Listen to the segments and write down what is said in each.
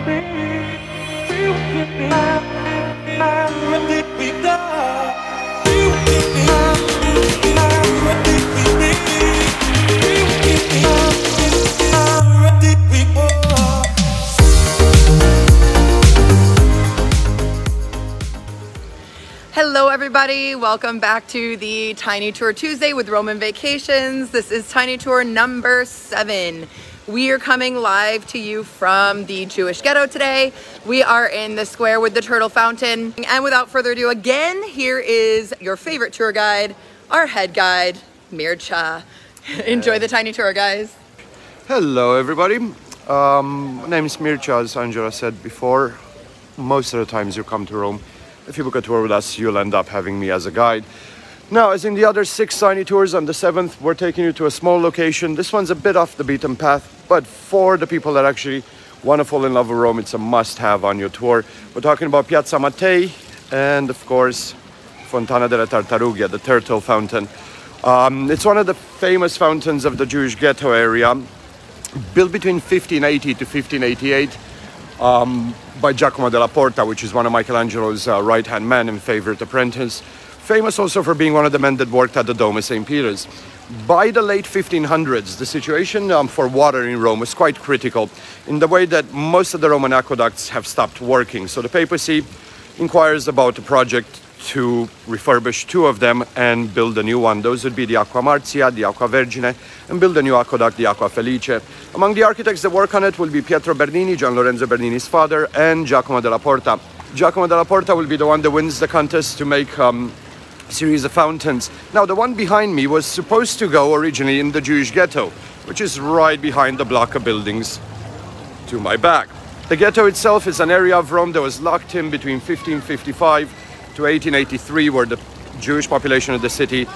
Hello everybody, welcome back to the Tiny Tour Tuesday with Roman Vacations. This is Tiny Tour number 7. We are coming live to you from the Jewish Ghetto today. We are in the square with the turtle fountain. And without further ado, again, here is your favorite tour guide, our head guide, Mircha. Enjoy the Tiny Tour, guys. Hello everybody. My name is Mircha, as Angela said before. Most of the times you come to Rome, if you book a tour with us, you'll end up having me as a guide. Now, as in the other 6 tiny tours, on the 7th, we're taking you to a small location. This one's a bit off the beaten path, but for the people that actually want to fall in love with Rome, it's a must-have on your tour. We're talking about Piazza Mattei and, of course, Fontana delle Tartarughe, the turtle fountain. It's one of the famous fountains of the Jewish Ghetto area, built between 1580 to 1588. By Giacomo della Porta, which is one of Michelangelo's right-hand man and favorite apprentice. Famous also for being one of the men that worked at the Dome of St. Peter's. By the late 1500s, the situation for water in Rome was quite critical in the way that most of the Roman aqueducts have stopped working. So the papacy inquires about a project to refurbish 2 of them and build a new one. Those would be the Acqua Marzia, the Acqua Vergine, and build a new aqueduct, the Acqua Felice. Among the architects that work on it will be Pietro Bernini, Gian Lorenzo Bernini's father, and Giacomo della Porta. Giacomo della Porta will be the one that wins the contest to make a series of fountains. Now, the one behind me was supposed to go originally in the Jewish Ghetto, which is right behind the block of buildings to my back. The ghetto itself is an area of Rome that was locked in between 1555 to 1883, where the Jewish population of the city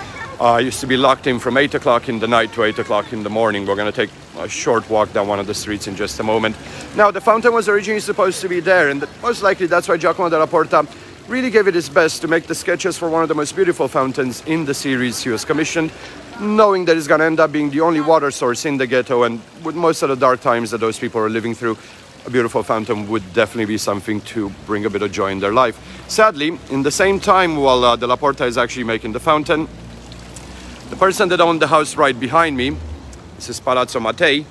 used to be locked in from 8 o'clock in the night to 8 o'clock in the morning. We're going to take a short walk down one of the streets in just a moment. Now, the fountain was originally supposed to be there, and most likely that's why Giacomo della Porta really gave it his best to make the sketches for one of the most beautiful fountains in the series he was commissioned, knowing that it's going to end up being the only water source in the ghetto, and with most of the dark times that those people are living through, a beautiful fountain would definitely be something to bring a bit of joy in their life. Sadly, in the same time while Della Porta is actually making the fountain, the person that owned the house right behind me, this is Palazzo Mattei,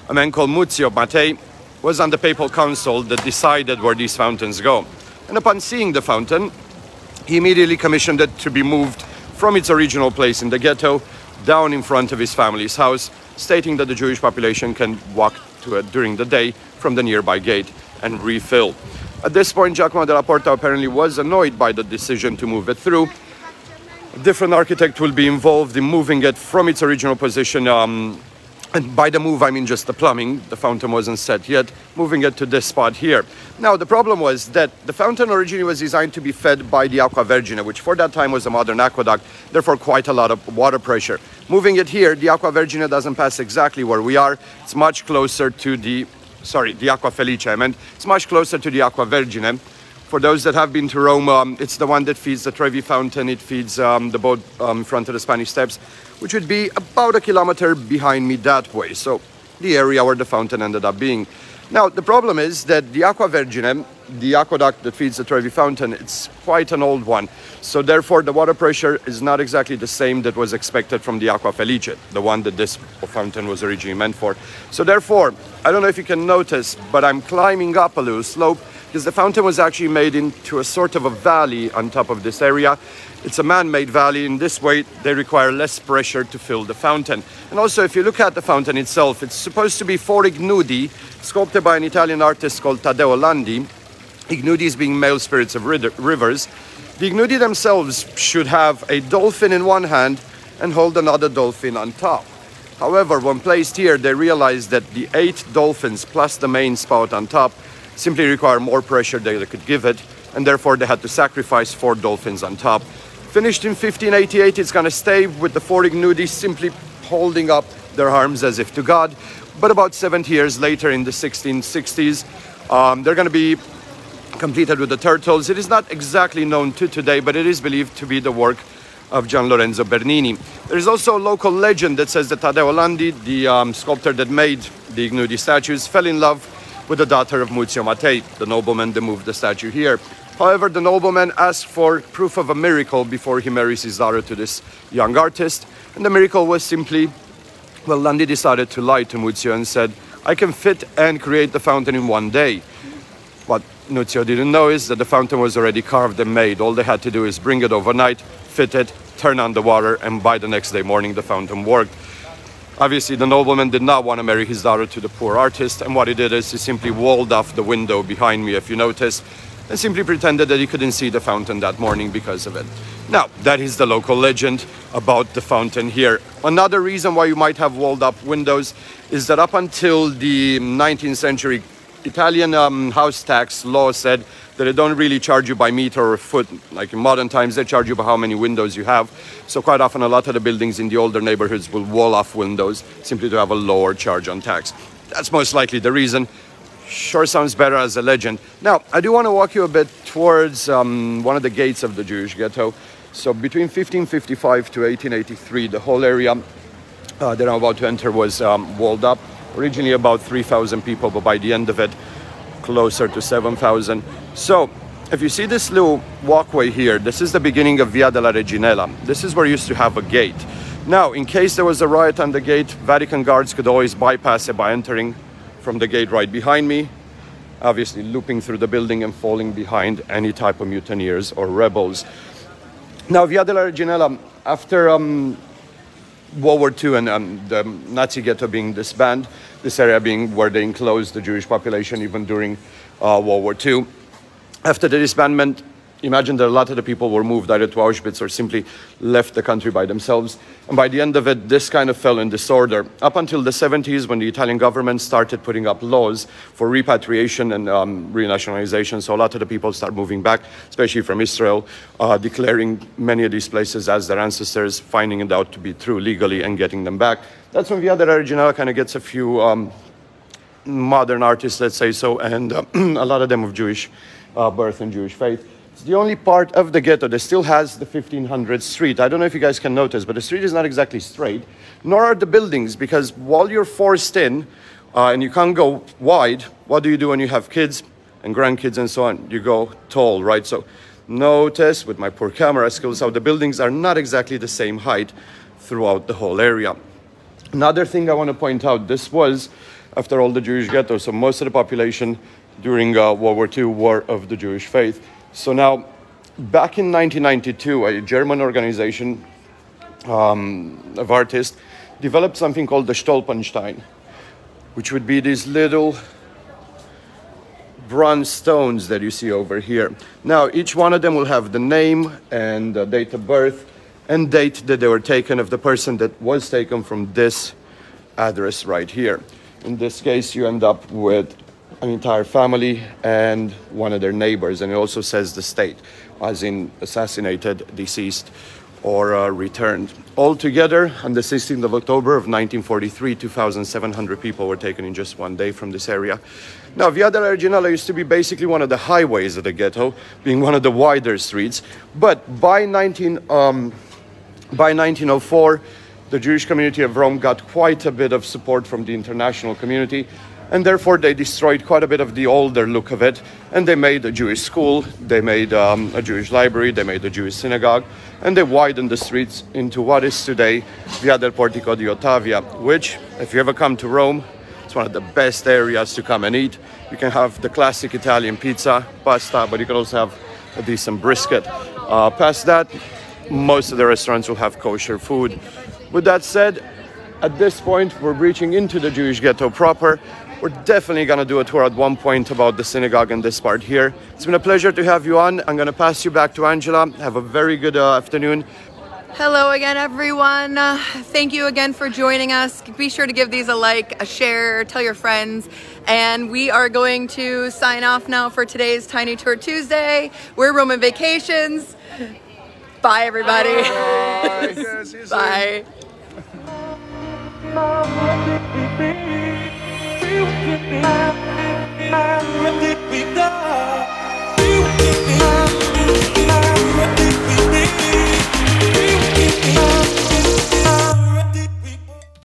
a man called Muzio Mattei, was on the papal council that decided where these fountains go. And upon seeing the fountain, he immediately commissioned it to be moved from its original place in the ghetto down in front of his family's house, stating that the Jewish population can walk to it during the day from the nearby gate and refill. At this point, Giacomo della Porta apparently was annoyed by the decision to move it through. A different architect will be involved in moving it from its original position, and by the move I mean just the plumbing. The fountain wasn't set yet, moving it to this spot here. Now, the problem was that the fountain originally was designed to be fed by the Acqua Vergine, which for that time was a modern aqueduct, therefore quite a lot of water pressure. Moving it here, the Acqua Vergine doesn't pass exactly where we are. It's much closer to the Acqua Felice, it's much closer to the Acqua Vergine. For those that have been to Rome, it's the one that feeds the Trevi Fountain. It feeds the boat in front of the Spanish Steps, which would be about a kilometer behind me that way. So the area where the fountain ended up being. Now, the problem is that the Acqua Vergine, the aqueduct that feeds the Trevi Fountain, it's quite an old one. So therefore, the water pressure is not exactly the same that was expected from the Acqua Felice, the one that this fountain was originally meant for. So therefore, I don't know if you can notice, but I'm climbing up a little slope because the fountain was actually made into a sort of a valley on top of this area. It's a man-made valley. In this way, they require less pressure to fill the fountain. And also, if you look at the fountain itself, it's supposed to be 4 ignudi, sculpted by an Italian artist called Taddeo Landi. Ignudis being male spirits of rivers. The ignudi themselves should have a dolphin in one hand and hold another dolphin on top. However, when placed here, they realized that the 8 dolphins plus the main spout on top simply require more pressure than they could give it, and therefore they had to sacrifice 4 dolphins on top. Finished in 1588, it's going to stay with the 4 ignudi simply holding up their arms as if to God. But about 70 years later, in the 1660s, they're going to be completed with the turtles. It is not exactly known to today, but it is believed to be the work of Gian Lorenzo Bernini. There is also a local legend that says that Taddeo Landi, the sculptor that made the ignudi statues, fell in love with the daughter of Muzio Mattei, the nobleman that moved the statue here. However, the nobleman asked for proof of a miracle before he marries his daughter to this young artist. And the miracle was simply, well, Landi decided to lie to Muzio and said, I can fit and create the fountain in one day. What Muzio didn't know is that the fountain was already carved and made. All they had to do is bring it overnight, fit it, turn on the water, and by the next day morning, the fountain worked. Obviously, the nobleman did not want to marry his daughter to the poor artist, and what he did is he simply walled off the window behind me, if you notice, and simply pretended that he couldn't see the fountain that morning because of it. Now, that is the local legend about the fountain here. Another reason why you might have walled up windows is that up until the 19th century, Italian house tax law said that they don't really charge you by meter or foot. Like in modern times, they charge you by how many windows you have. So quite often, a lot of the buildings in the older neighborhoods will wall off windows simply to have a lower charge on tax. That's most likely the reason. Sure sounds better as a legend. Now, I do want to walk you a bit towards one of the gates of the Jewish ghetto. So between 1555 to 1883, the whole area that I'm about to enter was walled up. Originally about 3,000 people, but by the end of it, closer to 7,000. So, if you see this little walkway here, this is the beginning of Via della Reginella. This is where you used to have a gate. Now, in case there was a riot on the gate, Vatican guards could always bypass it by entering from the gate right behind me, obviously looping through the building and falling behind any type of mutineers or rebels. Now, Via della Reginella, after World War II and the Nazi ghetto being disbanded, this area being where they enclosed the Jewish population even during World War II. After the disbandment, imagine that a lot of the people were moved either to Auschwitz or simply left the country by themselves. And by the end of it, this kind of fell in disorder. Up until the 70s, when the Italian government started putting up laws for repatriation and renationalization, so a lot of the people start moving back, especially from Israel, declaring many of these places as their ancestors, finding it out to be true legally and getting them back. That's when Via della Reginella kind of gets a few modern artists, let's say so, and a lot of them of Jewish birth and Jewish faith. It's the only part of the ghetto that still has the 1500 street. I don't know if you guys can notice, but the street is not exactly straight, nor are the buildings, because while you're forced in and you can't go wide, what do you do when you have kids and grandkids and so on? You go tall, right? So notice with my poor camera skills how the buildings are not exactly the same height throughout the whole area. Another thing I want to point out, this was, after all, the Jewish ghetto, so most of the population during World War II were of the Jewish faith. So now, back in 1992, a German organization of artists developed something called the Stolperstein, which would be these little bronze stones that you see over here. Now, each one of them will have the name and the date of birth and date that they were taken of the person that was taken from this address right here. In this case, you end up with an entire family and one of their neighbors, and it also says the state, as in assassinated, deceased, or returned. Altogether, on the 16th of October of 1943, 2,700 people were taken in just one day from this area. Now, Via della Reginella used to be basically one of the highways of the ghetto, being one of the wider streets, but by 1904, the Jewish community of Rome got quite a bit of support from the international community, and therefore they destroyed quite a bit of the older look of it, and they made a Jewish school, they made a Jewish library, they made a Jewish synagogue, and they widened the streets into what is today Via del Portico di Ottavia, which, if you ever come to Rome, it's one of the best areas to come and eat. You can have the classic Italian pizza, pasta, but you can also have a decent brisket. Past that, most of the restaurants will have kosher food. With that said, at this point, we're reaching into the Jewish ghetto proper. We're definitely going to do a tour at one point about the synagogue and this part here. It's been a pleasure to have you on. I'm going to pass you back to Angela. Have a very good afternoon. Hello again, everyone. Thank you again for joining us. Be sure to give these a like, a share, tell your friends. And we are going to sign off now for today's Tiny Tour Tuesday. We're Roman Vacations. Bye, everybody. Bye. Bye.